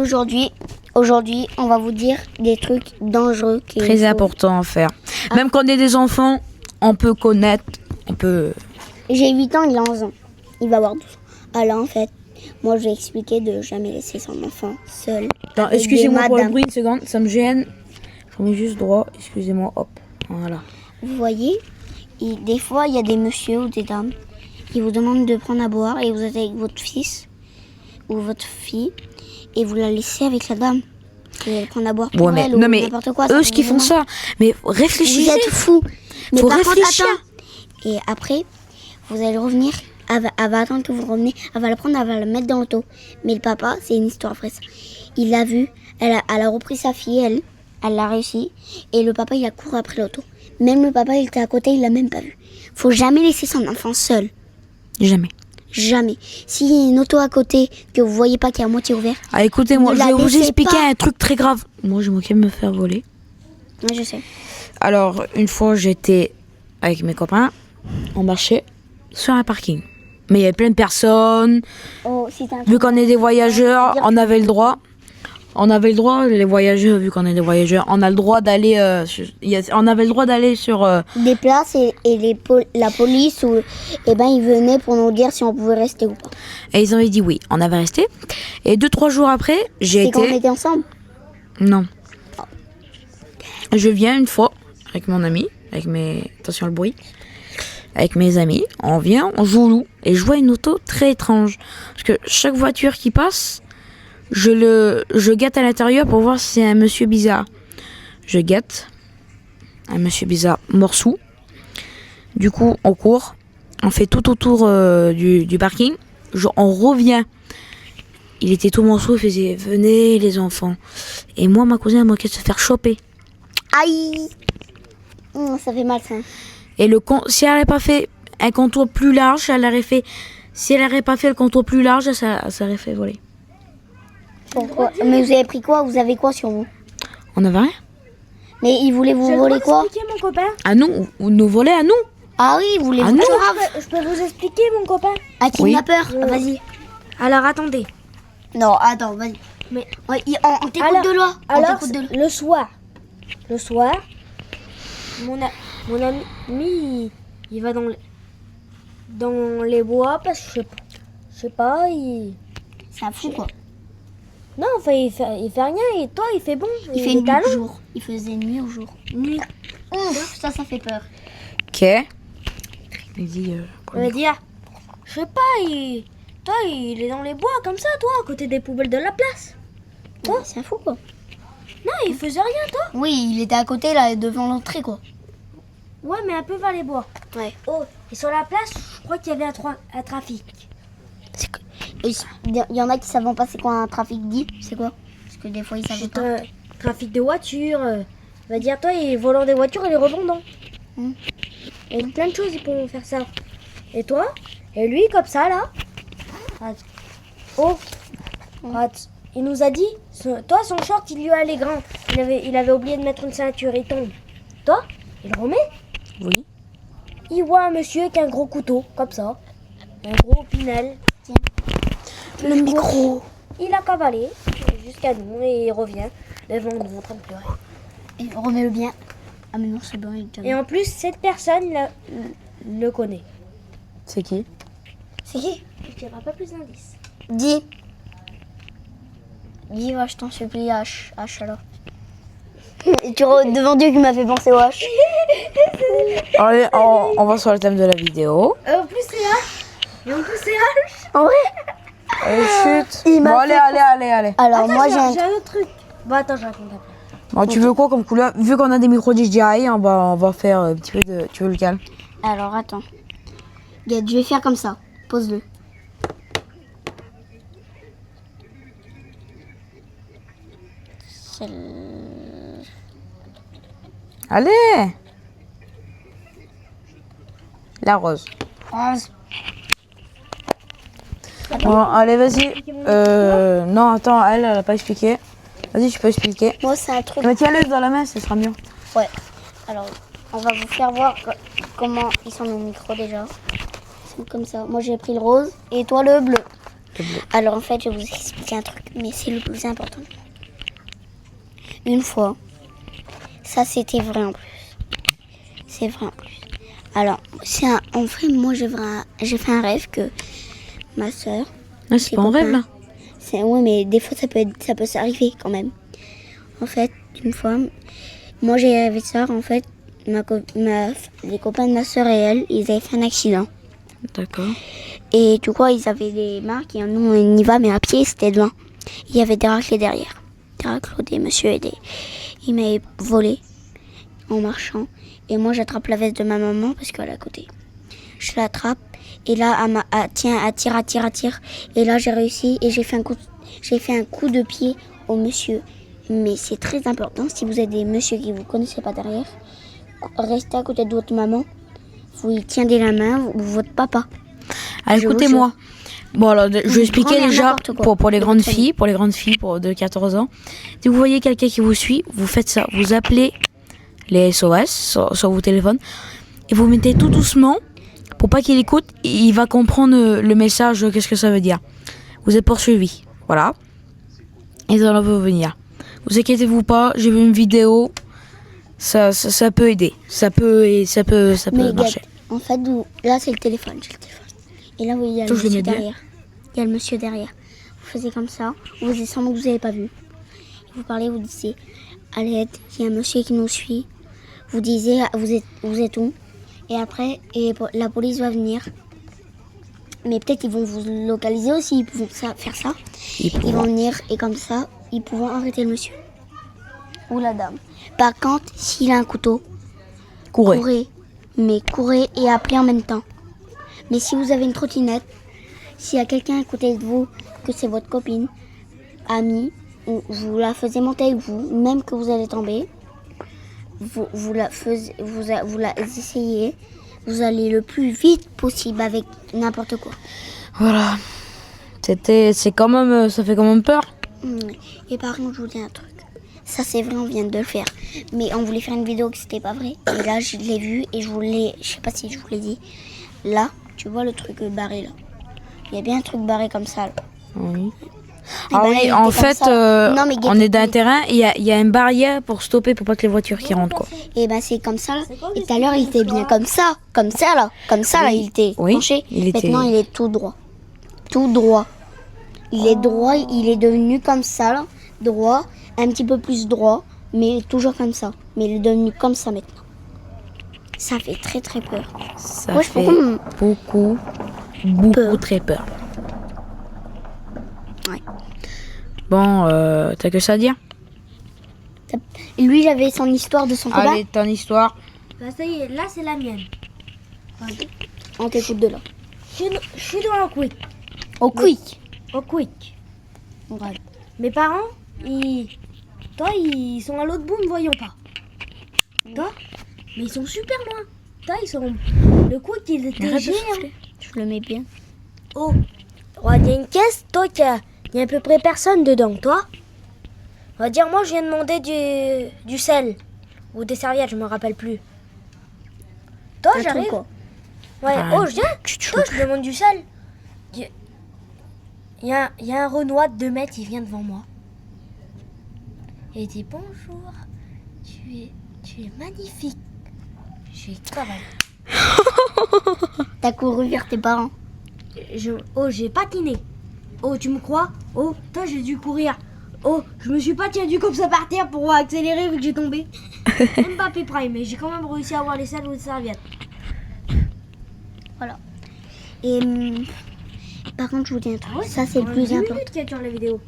Aujourd'hui, on va vous dire des trucs dangereux. Très important à faire. Même quand on est des enfants, on peut connaître, on peut... J'ai 8 ans, il a 11 ans. Il va avoir 12 ans. Alors en fait, moi je vais expliquer de jamais laisser son enfant seul. Attends, excusez-moi pour le bruit, une seconde, ça me gêne. Je remets juste droit, excusez-moi, hop, voilà. Vous voyez, des fois il y a des messieurs ou des dames qui vous demandent de prendre à boire et vous êtes avec votre fils ou votre fille et vous la laissez avec la dame. Vous allez prendre à boire pour elle ou n'importe quoi. Eux, ce qui font ça, mais réfléchissez. Vous êtes fous. Mais faut par contre, réfléchir. attends. Et après, vous allez revenir. Elle va attendre que vous reveniez. Elle va la prendre, elle va la mettre dans l'auto. Mais le papa, c'est une histoire après ça. Il l'a vu. Elle a repris sa fille, elle l'a réussi. Et le papa, il a couru après l'auto. Même le papa, il était à côté, il l'a même pas vu. Faut jamais laisser son enfant seul. Jamais. Jamais. S'il y a une auto à côté que vous voyez pas qui est à moitié ouverte. Ah, écoutez, moi, je vais vous expliquer pas. un truc très grave. Moi, j'ai manqué de me faire voler. Oui, je sais. Alors, une fois, j'étais avec mes copains, on marchait sur un parking. Mais il y avait plein de personnes. Oh, Vu qu'on est des voyageurs, on avait le droit. On avait le droit, les voyageurs, vu qu'on est des voyageurs, on a le droit d'aller. On avait le droit d'aller sur. Des places et la police ils venaient pour nous dire si on pouvait rester ou pas. Et ils avaient dit oui, on avait resté. Et 2-3 jours après, j'ai été. C'est quand on était ensemble. Non. Je viens une fois avec mon ami, avec mes. Attention le bruit. Avec mes amis, on vient, on joue au loup. Et je vois une auto très étrange. Parce que chaque voiture qui passe, je guette à l'intérieur pour voir si c'est un monsieur bizarre. Je guette. Un monsieur bizarre morceau. Du coup, on court. On fait tout autour du parking. On revient. Il était tout morceau, il faisait « Venez les enfants ». Et moi, ma cousine, elle manquait de se faire choper. Aïe, ça fait mal ça. Et si elle n'avait pas fait un contour plus large, elle aurait fait. Si elle n'aurait pas fait le contour plus large, ça aurait fait voler. Pourquoi? Mais vous avez pris quoi? Vous avez quoi sur vous? On n'avait rien. Mais ils voulaient vous voler quoi? Mon copain. À nous, ou nous voler à nous. Ah oui, ils voulaient Ah vous non. tuer. Je peux vous expliquer, mon copain. Ah, kidnappeur, vas-y. Alors, attendez. Non, attends, vas-y. Mais Ouais, on t'écoute de loin. On Alors, t'écoute de loin. le soir, mon ami, il va dans les bois parce que je sais pas, C'est un fou quoi. non, enfin, il fait rien et toi, il fait bon. Il fait nuit au jour. Il faisait nuit au jour. Nuit. Ça fait peur. Ok. Il dit. On va dire, je sais pas, toi, il est dans les bois comme ça, toi, à côté des poubelles de la place. Ouais, c'est un fou quoi. Non, il faisait rien, toi. Oui, il était à côté là, devant l'entrée quoi. Ouais, mais un peu vers les bois. Ouais. Oh, et sur la place, je crois qu'il y avait un trafic. Il y en a qui savent pas c'est quoi un trafic dit. C'est quoi? Parce que des fois ils savent C'est pas. un trafic de voitures. On va dire, toi, il est volant des voitures et les revendant. Hmm. Il y a plein de choses, ils pourront faire ça. Et toi? Et lui, comme ça, là. Oh, il nous a dit, toi, son short, il lui allait grand. Il avait oublié de mettre une ceinture, il tombe. Toi, il remet. Oui. Il voit un monsieur avec un gros couteau, comme ça. Un gros pinel. Le micro. Il a cavalé jusqu'à nous et il revient devant nous en train de pleurer. Et remets-le bien. Ah mais non, c'est bon. Et en plus, cette personne le connaît. C'est qui? C'est qui? Je dirai pas plus d'indices. Dis. Dis, je t'en supplie, H alors. Et devant Dieu qui m'a fait penser au H. Allez, on va sur le thème de la vidéo. En plus, c'est H. Et en plus, c'est H. En vrai? Allez, chut. Il m'a Bon, fait allez. Alors Attends, moi j'ai j'ai un autre truc. Bon, attends, je raconte après. Bon, tu veux quoi comme couleur? Vu qu'on a des micros DJI, on va faire un petit peu de. Tu veux lequel? Alors attends. Regarde, je vais faire comme ça. Pose-le. Allez! La rose. Bon, allez, vas-y. Non, attends, elle a pas expliqué. Vas-y, tu peux expliquer. Moi c'est un truc. Mais tiens-le dans la main, ce sera mieux. Ouais. Alors, on va vous faire voir comment ils sont nos micros déjà. Ils sont comme ça. Moi j'ai pris le rose et toi le bleu. te plaît. Alors en fait, je vais vous expliquer un truc, mais c'est le plus important. Une fois, ça c'était vrai en plus. C'est vrai en plus. Alors, en vrai, moi j'ai fait un rêve que ma soeur. Ah, c'est pas un rêve là. Ouais, mais des fois ça peut s'arriver quand même. En fait, une fois, moi j'ai rêvé ça. En fait, les copains de ma soeur et elle, ils avaient fait un accident. D'accord. Et du coup, ils avaient des marques et nous on y va, mais à pied c'était loin. Il y avait des raclés derrière. Des raclés, des monsieur et il m'avait volé en marchant. Et moi j'attrape la veste de ma maman parce qu'elle est à côté. Je l'attrape et là elle tire. Et là j'ai réussi et j'ai fait un coup de pied au monsieur. Mais c'est très important, si vous avez des messieurs qui vous connaissez pas derrière, restez à côté de votre maman, vous y tiendez la main, ou votre papa. Ah, écoutez-moi. Bon, alors, je vais expliquer déjà pour les grandes filles, de 14 ans. Si vous voyez quelqu'un qui vous suit, vous faites ça. Vous appelez les SOS sur vos téléphones et vous mettez tout doucement pour pas qu'il écoute. Il va comprendre le message, qu'est-ce que ça veut dire. Vous êtes poursuivi. Voilà. Et ça va venir. Vous inquiétez-vous pas, j'ai vu une vidéo. Ça peut aider. Ça peut marcher. En fait, là c'est le téléphone, j'ai le téléphone. Et là, il y a le monsieur derrière. Il y a le monsieur derrière. Vous faisiez comme ça, vous faisiez semblant que vous n'avez pas vu. Vous parlez, vous disiez à l'aide, il y a un monsieur qui nous suit. Vous disiez, vous êtes où? Et après, la police va venir. Mais peut-être ils vont vous localiser aussi, ils pourront faire ça. Ils vont venir et comme ça, ils pourront arrêter le monsieur. Ou la dame. Par contre, s'il a un couteau, courez et appelez en même temps. Mais si vous avez une trottinette, s'il y a quelqu'un à côté de vous, que c'est votre copine, amie, ou vous la faisiez monter avec vous, même que vous allez tomber, vous la essayez, vous allez le plus vite possible avec n'importe quoi. Voilà. Ça fait quand même peur. Et par contre, je vous dis un truc. Ça c'est vrai, on vient de le faire. Mais on voulait faire une vidéo que c'était pas vrai. Et là, je l'ai vu et je sais pas si je vous l'ai dit. Là, tu vois le truc barré là. Il y a bien un truc barré comme ça là. Oui. Ah oui, en fait, on est dans un terrain et il y a une barrière pour stopper pour pas que les voitures qui rentrent quoi. Et ben c'est comme ça là. Et tout à l'heure il était bien comme ça là, il était penché. Maintenant il est tout droit. Il est droit, il est devenu comme ça là, droit, un petit peu plus droit, mais toujours comme ça. Mais il est devenu comme ça maintenant. Ça fait très très peur. Ça fait beaucoup très peur. Ouais. Bon, t'as que ça à dire? Lui, il avait son histoire de son copain. Allez, ton histoire. Bah ça y est, là c'est la mienne. On t'écoute de là. Je suis dans un quick. Au quick. Au quick. Ouais. Mes parents, ils sont à l'autre bout, ne voyons pas. Toi, mais ils sont super loin. Toi, ils sont. Le quick, il était géant. Je le mets bien. Oh, il y a une caisse, toi, il y a à peu près personne dedans. Toi, on va dire, moi, je viens demander du sel. Ou des serviettes, je me rappelle plus. Toi, j'arrive. Quoi. Ouais, je viens. Toi, je demande du sel. Il y a un Renoir de 2 mètres, il vient devant moi. Et il dit bonjour, tu es magnifique. J'ai cavale. T'as couru vers tes parents. J'ai patiné. Oh, tu me crois? Oh, toi, j'ai dû courir. Oh, je me suis pas tenu comme ça par terre pour accélérer vu que j'ai tombé. Même pas Prime, mais j'ai quand même réussi à avoir les salles ou les serviettes. Voilà. Et par contre, je vous dis un truc. Ça, c'est le plus important. Qu'il y a sur la vidéo.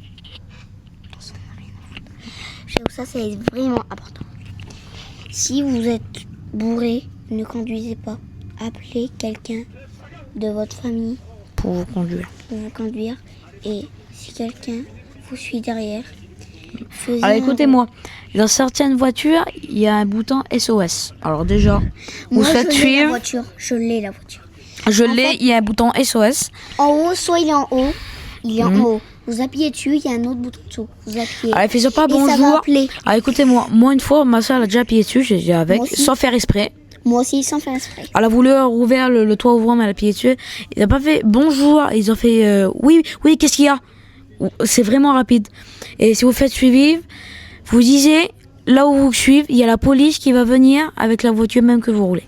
Ça, c'est vraiment important. Si vous êtes bourré, ne conduisez pas. Appelez quelqu'un de votre famille pour vous conduire. Et si quelqu'un vous suit derrière, alors écoutez-moi, dans certaines voitures, il y a un bouton SOS. Alors déjà, vous faites suivre. Je l'ai la voiture. Il y a un bouton SOS. En haut, soit il est en haut, en haut. Vous appuyez dessus, il y a un autre bouton dessous. Vous appuyez. Alors, faites pas bonjour. Alors écoutez-moi, une fois, ma soeur a déjà appuyé dessus, j'ai avec, sans faire exprès. Moi aussi, sans faire exprès. Elle a voulu ouvrir le toit ouvrant, mais elle a appuyé dessus. Ils n'ont pas fait bonjour. Ils ont fait oui, qu'est-ce qu'il y a? C'est vraiment rapide. Et si vous faites suivre, vous disiez là où vous suivez, il y a la police qui va venir avec la voiture même que vous roulez.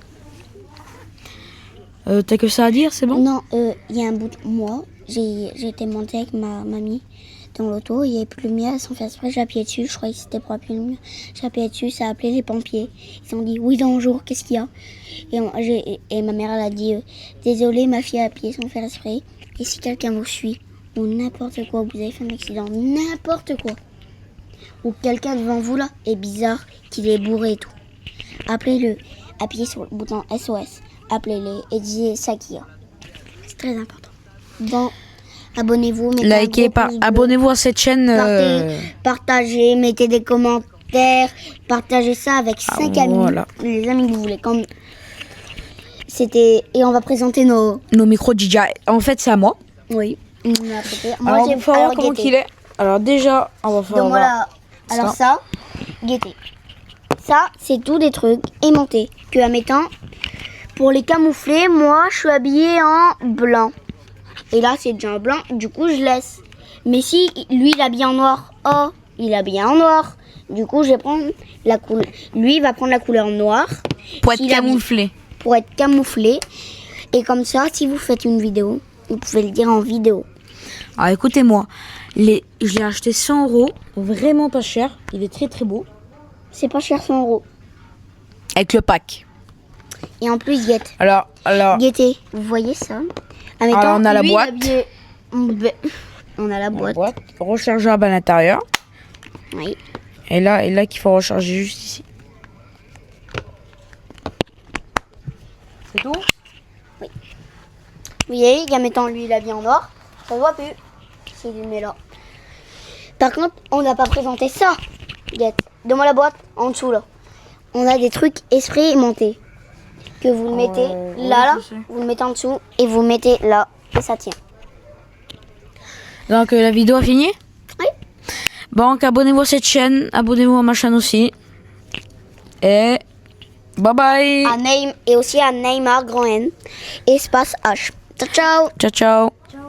T'as que ça à dire, c'est bon? Non, il y a un bout de mois, j'ai été montée avec ma mamie dans l'auto, il n'y avait plus de lumière, sans faire exprès, j'ai appuyé dessus, je croyais que c'était pour appuyer le lumière. J'ai appuyé dessus, ça a appelé les pompiers. Ils ont dit oui, bonjour, qu'est-ce qu'il y a? Et ma mère, elle a dit désolé, ma fille a appuyé sans faire exprès. Et si quelqu'un vous suit, ou n'importe quoi, vous avez fait un accident, n'importe quoi, ou quelqu'un devant vous là est bizarre, qu'il est bourré et tout, appelez-le, appuyez sur le bouton SOS. Appelez-les et disez ça qu'il y a. C'est très important. Bon, abonnez-vous, mettez Likez, un gros pouce bleu. abonnez-vous à cette chaîne. Partagez, mettez des commentaires, partagez ça avec 5 amis, voilà. les amis que vous voulez. Comme c'était et on va présenter nos. Nos micros DJ. En fait, c'est à moi. Oui. Alors, il faut voir comment qu'il est. Alors déjà, on va faire. Donc voilà. Alors ça, gaieté. Ça, c'est tout des trucs aimantés que admettant. Pour les camoufler, moi, je suis habillée en blanc. Et là, c'est déjà en blanc, du coup, je laisse. Mais si lui, il est habillé en noir, oh, il est habillé en noir. Du coup, je vais prendre la couleur. Lui, il va prendre la couleur noire. Pour être camouflé. Pour être camouflé. Et comme ça, si vous faites une vidéo, vous pouvez le dire en vidéo. Alors, écoutez-moi. Je l'ai acheté 100 €. Vraiment pas cher. Il est très très beau. C'est pas cher, 100 €. Avec le pack. Et en plus, Guette. Alors. Guettez, vous voyez ça? Admettons, Alors, on a la lui, boîte. On a la boîte. Rechargeable à l'intérieur. Oui. Et là qu'il faut recharger juste ici. C'est tout? Oui. Vous voyez, admettons, lui, il a bien en noir. Ça se voit plus. S'il le met là. Par contre, on n'a pas présenté ça. Guette. Donne-moi la boîte, en dessous là. On a des trucs expérimentés. Que vous le mettez là, vous le mettez en dessous et vous le mettez là et ça tient. Donc la vidéo a fini? Oui. Donc abonnez-vous à cette chaîne, abonnez-vous à ma chaîne aussi. Et bye bye. Et aussi à Neymar grand N. Espace H. Ciao ciao. Ciao ciao. Ciao.